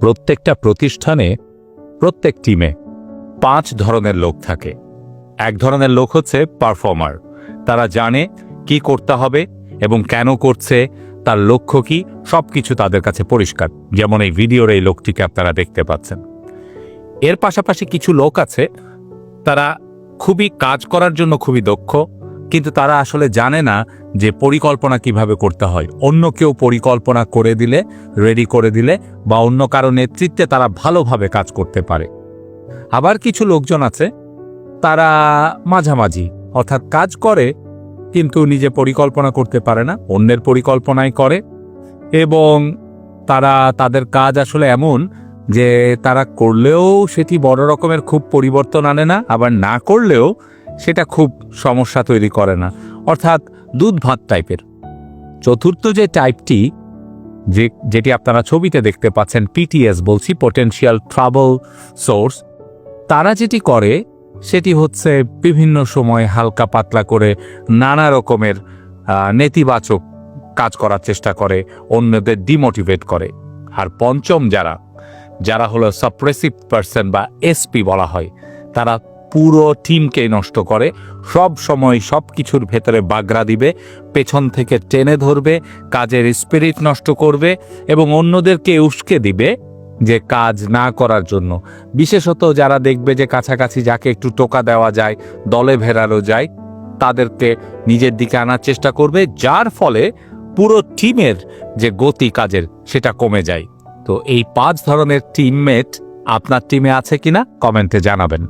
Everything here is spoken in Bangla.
প্রত্যেকটা প্রতিষ্ঠানে প্রত্যেক টিমে 5 ধরনের লোক থাকে। এক ধরনের লোক হচ্ছে পারফর্মার। তারা জানে কি করতে হবে এবং কেন করছে, তার লক্ষ্য কি, সবকিছু তাদের কাছে পরিষ্কার। যেমন এই ভিডিওর এই লোকটিকে আপনারা দেখতে পাচ্ছেন। এর পাশাপাশি কিছু লোক আছে, তারা খুবই কাজ করার জন্য খুবই দক্ষ, কিন্তু তারা আসলে জানে না যে পরিকল্পনা কিভাবে করতে হয়। অন্য কেউ পরিকল্পনা করে দিলে, রেডি করে দিলে বা অন্য কারো নেতৃত্বে তারা ভালোভাবে কাজ করতে পারে। আবার কিছু লোকজন আছে, তারা মাঝামাঝি, অর্থাৎ কাজ করে কিন্তু নিজে পরিকল্পনা করতে পারে না, অন্যের পরিকল্পনাই করে, এবং তারা তাদের কাজ আসলে এমন যে তারা করলেও সেটি বড় রকমের খুব পরিবর্তন আনে না, আবার না করলেও সেটা খুব সমস্যা তৈরি করে না, অর্থাৎ দুধ ভাত টাইপের। চতুর্থ যে টাইপটি, যেটি আপনারা ছবিতে দেখতে পাচ্ছেন, পিটিএস বলছি, পটেনশিয়াল ট্রাবল সোর্স, তারা যেটি করে সেটি হচ্ছে বিভিন্ন সময় হালকা পাতলা করে নানা রকমের নেতিবাচক কাজ করার চেষ্টা করে, অন্যদের ডিমোটিভেট করে। আর পঞ্চম যারা হলো সাপ্রেসিভ পার্সন বা এসপি বলা হয়, তারা পুরো টিমকে নষ্ট করে, সব সময় সব কিছুর ভেতরে বাগড়া দিবে, পেছন থেকে টেনে ধরবে, কাজের স্পিরিট নষ্ট করবে এবং অন্যদেরকে উস্কে দিবে যে কাজ না করার জন্য। বিশেষত যারা দেখবে যে কাছাকাছি যাকে একটু টোকা দেওয়া যায়, দলে ভেড়ানো যায়, তাদেরকে নিজের দিকে আনার চেষ্টা করবে, যার ফলে পুরো টিমের যে গতি কাজের সেটা কমে যায়। তো এই 5 ধরনের টিমমেট আপনার টিমে আছে কিনা কমেন্টে জানাবেন।